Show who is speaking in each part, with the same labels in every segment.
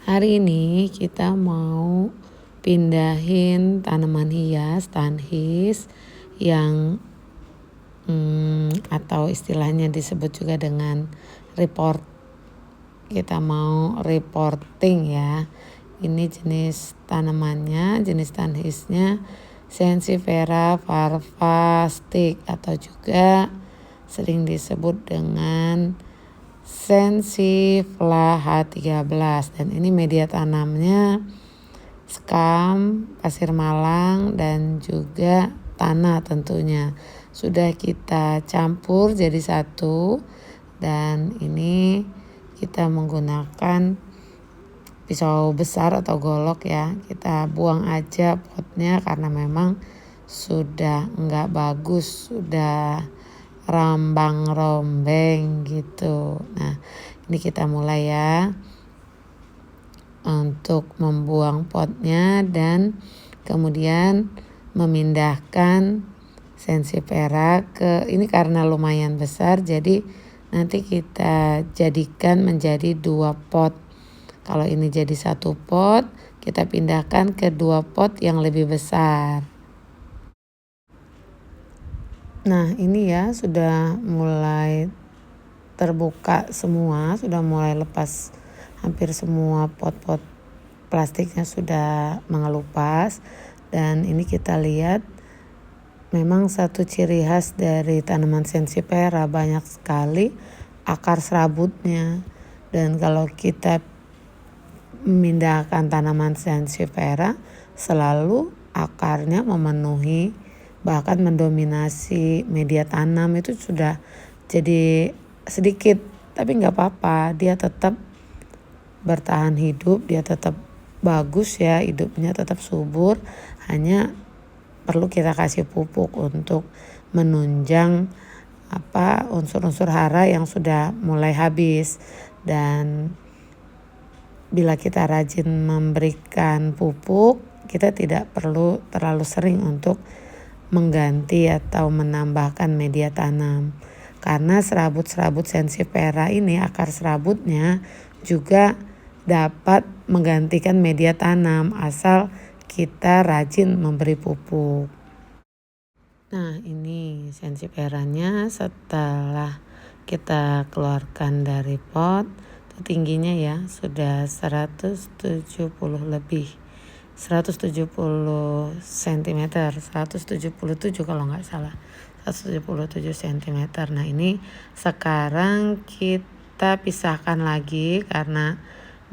Speaker 1: Hari ini kita mau pindahin tanaman hias, tanhis yang atau istilahnya disebut juga dengan report. Kita mau reporting ya. Ini jenis tanamannya, jenis tanhisnya Sansevieria farva stick atau juga sering disebut dengan Sensifla H13, dan ini media tanamnya skam, pasir malang, dan juga tanah tentunya. Sudah kita campur jadi satu, dan ini kita menggunakan pisau besar atau golok ya. Kita buang aja potnya karena memang sudah enggak bagus, sudah rambang-rombeng gitu. Nah, ini kita mulai ya untuk membuang potnya dan kemudian memindahkan Sansevieria ke ini karena lumayan besar, jadi nanti kita jadikan menjadi 2 pot. Kalau ini jadi 1 pot, kita pindahkan ke 2 pot yang lebih besar. Nah, ini ya sudah mulai terbuka semua, sudah mulai lepas hampir semua pot-pot plastiknya sudah mengelupas, dan ini kita lihat memang satu ciri khas dari tanaman Sansevieria banyak sekali akar serabutnya, dan kalau kita memindahkan tanaman Sansevieria selalu akarnya memenuhi bahkan mendominasi media tanam. Itu sudah jadi sedikit, tapi nggak apa-apa, dia tetap bertahan hidup, dia tetap bagus ya, hidupnya tetap subur. Hanya perlu kita kasih pupuk untuk menunjang unsur-unsur hara yang sudah mulai habis. Dan bila kita rajin memberikan pupuk, kita tidak perlu terlalu sering untuk mengganti atau menambahkan media tanam, karena serabut-serabut Sansevieria ini akar serabutnya juga dapat menggantikan media tanam asal kita rajin memberi pupuk. Nah, ini Sansevierianya setelah kita keluarkan dari pot, itu tingginya ya sudah 170 lebih. 170 cm, 177 kalau nggak salah, 177 cm. Nah, ini sekarang kita pisahkan lagi karena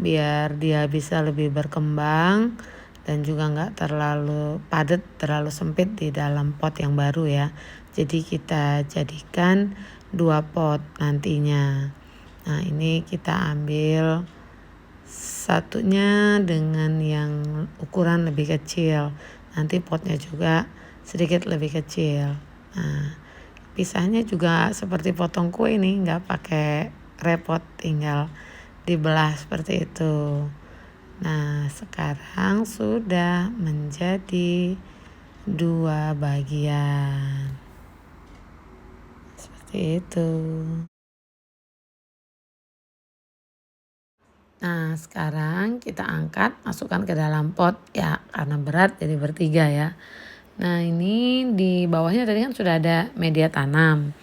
Speaker 1: biar dia bisa lebih berkembang dan juga nggak terlalu padat, terlalu sempit di dalam pot yang baru ya. Jadi kita jadikan 2 pot nantinya. Nah, ini kita ambil satunya dengan yang ukuran lebih kecil, nanti potnya juga sedikit lebih kecil. Nah, pisahnya juga seperti potong kue ini, nggak pakai repot, tinggal dibelah seperti itu. Nah, sekarang sudah menjadi 2 bagian seperti itu. Nah, sekarang kita angkat, masukkan ke dalam pot ya, karena berat jadi bertiga ya. Nah, ini di bawahnya tadi kan sudah ada media tanam.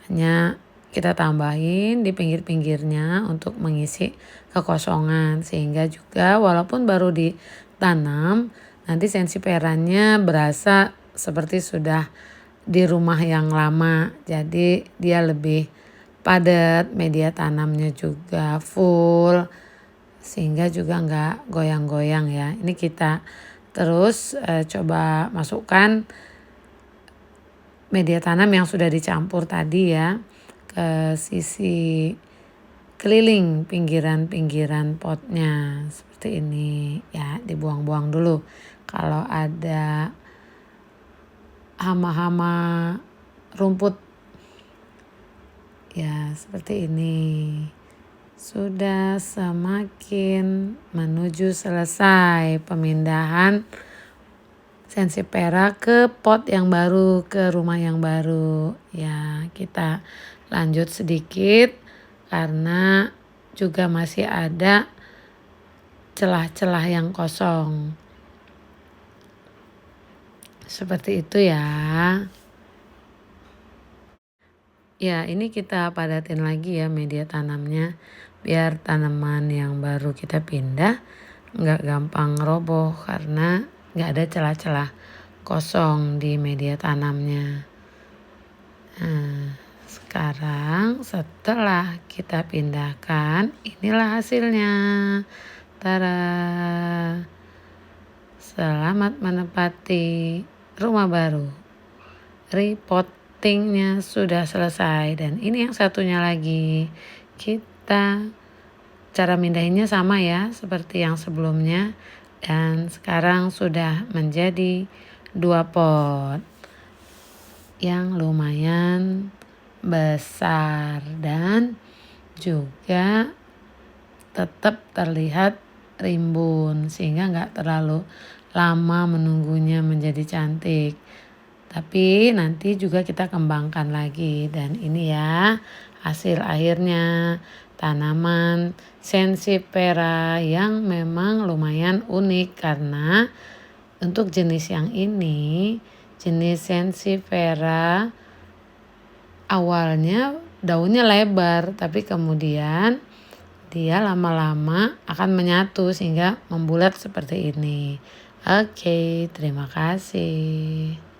Speaker 1: Hanya kita tambahin di pinggir-pinggirnya untuk mengisi kekosongan, sehingga juga walaupun baru ditanam, nanti Sansevierianya berasa seperti sudah di rumah yang lama. Jadi dia lebih padat, media tanamnya juga full, sehingga juga nggak goyang-goyang ya. Ini kita terus coba masukkan media tanam yang sudah dicampur tadi ya ke sisi keliling pinggiran-pinggiran potnya seperti ini ya. Dibuang-buang dulu kalau ada hama-hama rumput ya, seperti ini. Sudah semakin menuju selesai pemindahan Sansevieria ke pot yang baru, ke rumah yang baru. Ya, kita lanjut sedikit karena juga masih ada celah-celah yang kosong. Seperti itu ya. Ya, ini kita padatin lagi ya media tanamnya, biar tanaman yang baru kita pindah nggak gampang roboh karena nggak ada celah-celah kosong di media tanamnya. Nah, sekarang setelah kita pindahkan, inilah hasilnya. Tada! Selamat menempati rumah baru. Repottingnya sudah selesai dan ini yang satunya lagi. Cara mindahinnya sama ya seperti yang sebelumnya dan sekarang sudah menjadi 2 pot yang lumayan besar dan juga tetap terlihat rimbun sehingga nggak terlalu lama menunggunya menjadi cantik. Tapi nanti juga kita kembangkan lagi dan ini ya hasil akhirnya tanaman Sansevieria yang memang lumayan unik karena untuk jenis yang ini, jenis Sansevieria awalnya daunnya lebar tapi kemudian dia lama-lama akan menyatu sehingga membulat seperti ini. Oke, terima kasih.